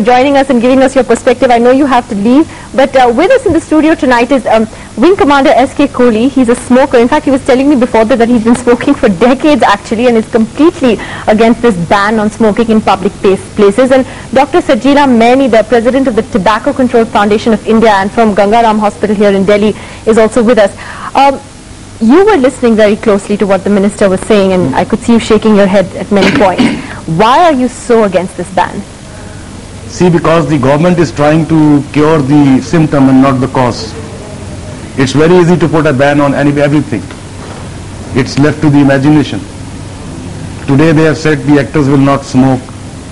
joining us and giving us your perspective. I know you have to leave, but with us in the studio tonight is Wing Commander S.K. Kohli. He's a smoker. In fact, he was telling me before that he's been smoking for decades actually, and is completely against this ban on smoking in public places. And Dr. Sajila Maini, the president of the Tobacco Control Foundation of India and from Gangaram Hospital here in Delhi, is also with us. You were listening very closely to what the minister was saying, and I could see you shaking your head at many points. Why are you so against this ban? See, because the government is trying to cure the symptom and not the cause. It's very easy to put a ban on everything. It's left to the imagination. Today they have said the actors will not smoke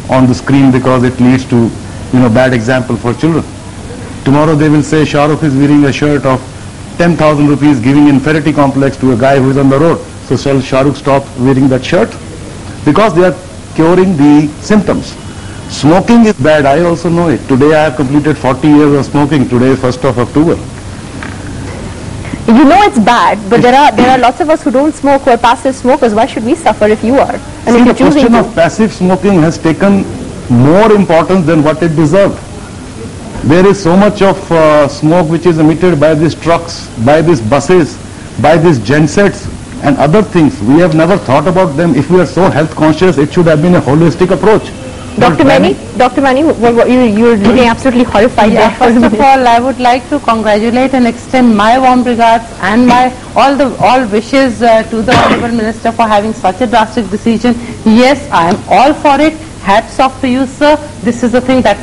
on the screen because it leads to, bad example for children. Tomorrow they will say Shah Rukh is wearing a shirt of 10,000 rupees giving inferiority complex to a guy who is on the road. So shall Shah Rukh stop wearing that shirt? Because they are curing the symptoms. Smoking is bad, I also know it. Today I have completed 40 years of smoking. Today is 1st of October. You know it's bad, but there are lots of us who don't smoke, who are passive smokers. Why should we suffer if you are? And see, if the question to. of passive smoking has taken more importance than what it deserved. There is so much of smoke which is emitted by these trucks, by these buses, by these gensets and other things. We have never thought about them. If we are so health conscious, it should have been a holistic approach. Dr. Maini, you're looking absolutely horrified. Yeah, first of all, I would like to congratulate and extend my warm regards and my all wishes to the Honorable Minister for having such a drastic decision. Yes, I am all for it. Hats off to you, sir. This is the thing that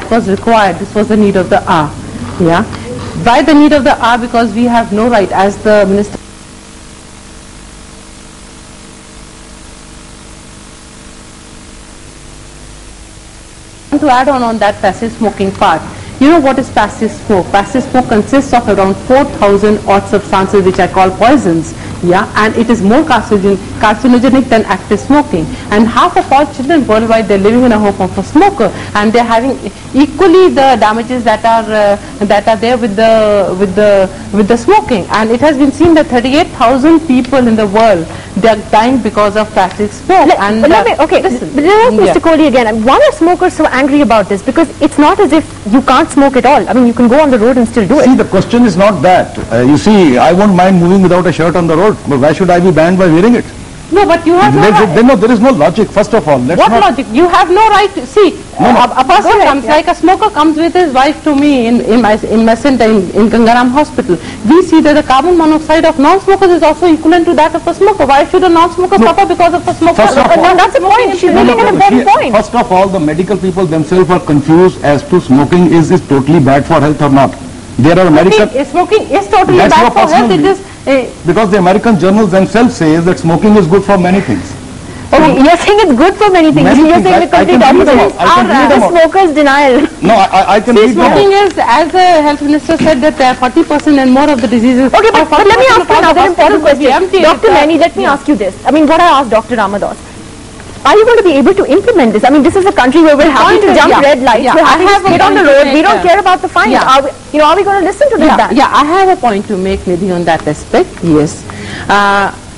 was required. This was the need of the hour. Yeah. Why the need of the hour? Because we have no right, as the Minister. To add on that passive smoking part, you know what is passive smoke? Passive smoke consists of around 4,000 odd substances which I call poisons, yeah, and it is more carcinogenic than active smoking. And half of all children worldwide, they're living in a home of a smoker, and they're having equally the damages that are there with the smoking. And it has been seen that 38,000 people in the world, they are dying because of passive smoke. Listen, Mr. Kohli again. Why are smokers so angry about this? Because it's not as if you can't smoke at all. I mean, you can go on the road and still do it. See, the question is not that. You see, I won't mind moving without a shirt on the road, but why should I be banned by wearing it? No, but you have no right. There is no logic, first of all. What logic? You have no right to see. A person comes, like a smoker comes with his wife to me in my center in Gangaram Hospital. We see that the carbon monoxide of non-smokers is also equivalent to that of a smoker. Why should a non-smoker suffer because of a smoker? That's the point. She's making an important point. First of all, the medical people themselves are confused as to smoking is totally bad for health or not. There are American... Smoking is totally bad for health. It is... Because the American journals themselves say that smoking is good for many things. Okay, you're saying it's good for many things. You're saying the complete opposite. The smoker's denial. No, I can read them out. Smoking is, as the health minister said, that 40% and more of the diseases. Okay, but let me ask you another important question. Dr. Maini, let me ask you this. I mean, what I asked Dr. Ramadas. Are you going to be able to implement this? I mean, this is a country where we're happy to jump red lights. We're happy to get on the road. We don't care about the fines. Are we going to listen to this ban? Yeah, I have a point to make maybe on that aspect. Yes.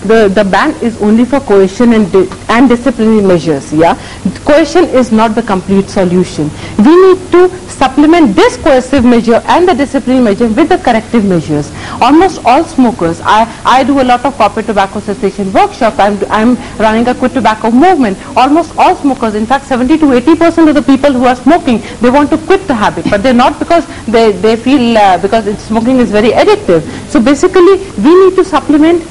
The ban is only for coercion and disciplinary measures. Yeah, coercion is not the complete solution. We need to supplement this coercive measure and the disciplinary measure with the corrective measures. Almost all smokers, I do a lot of corporate tobacco cessation workshops. I'm running a quit tobacco movement. Almost all smokers, in fact 70 to 80% of the people who are smoking, they want to quit the habit, but they're not because they feel because smoking is very addictive. So basically we need to supplement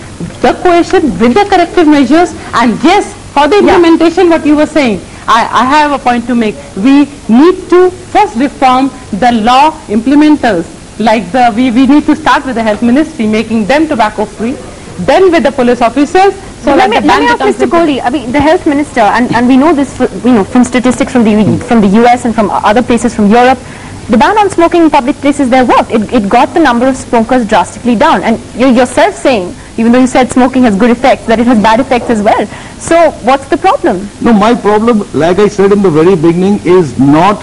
the coercion with the corrective measures. And yes, for the implementation, what you were saying, I have a point to make. We need to first reform the law implementers. Like we need to start with the health ministry, making them tobacco free, then with the police officers. So let me ask Mr. Kohli. I mean, the health minister, and we know this, from statistics from the US and from other places from Europe. The ban on smoking in public places there worked. It got the number of smokers drastically down. And you're yourself saying, even though you said smoking has good effects, that it has bad effects as well. So what's the problem? No, my problem, like I said in the very beginning, is not,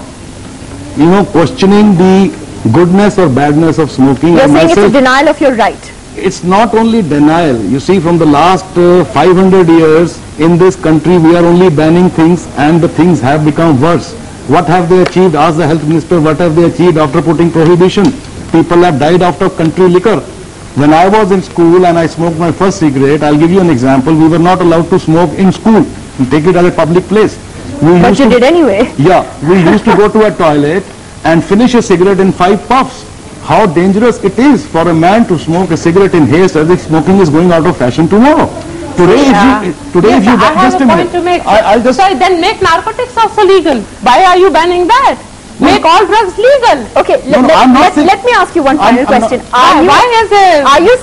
questioning the goodness or badness of smoking. You're saying it's a denial of your right. It's not only denial. You see, from the last 500 years in this country, we are only banning things and the things have become worse. What have they achieved? Ask the health minister, what have they achieved after putting prohibition? People have died out of country liquor. When I was in school and I smoked my first cigarette, I'll give you an example. We were not allowed to smoke in school. We take it as a public place. But you did anyway. Yeah, we used to go to a toilet and finish a cigarette in 5 puffs. How dangerous it is for a man to smoke a cigarette in haste as if smoking is going out of fashion tomorrow. Today, if you I have a point to make. Sorry, then make narcotics also legal. Why are you banning that? Make all drugs legal. Okay, let me ask you one final question. Are you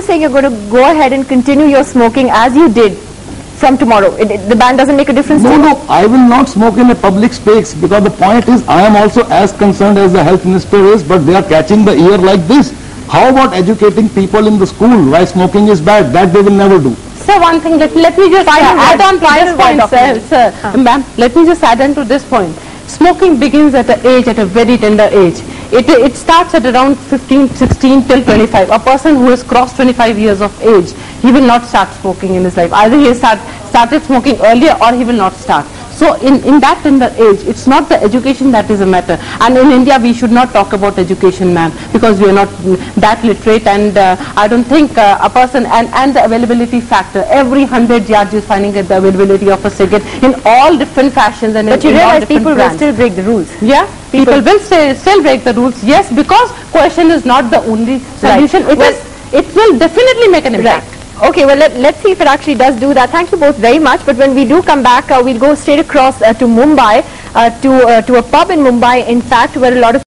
saying you're going to go ahead and continue your smoking as you did from tomorrow? The ban doesn't make a difference to you? No, I will not smoke in a public space, because the point is I am also as concerned as the health minister is, but they are catching the ear like this. How about educating people in the school why smoking is bad? That they will never do. So one thing, let me just add on to this point, sir. Ma'am, let me just add on to this point. Smoking begins at a very tender age. It starts at around 15, 16 till 25. A person who has crossed 25 years of age, he will not start smoking in his life. Either he has started smoking earlier or he will not start. So in that tender age, it's not the education that is a matter. And in India, we should not talk about education, ma'am, because we are not that literate, and I don't think a person, and the availability factor, every 100 yards you're finding the availability of a cigarette in all different fashions and but in you all realize different people brands. will still break the rules. Yeah, people will still break the rules, yes, because coercion is not the only solution. Right. It will definitely make an impact. Right. Okay, well, let's see if it actually does do that. Thank you both very much. But when we do come back, we'll go straight across to Mumbai, to a pub in Mumbai, in fact, where a lot of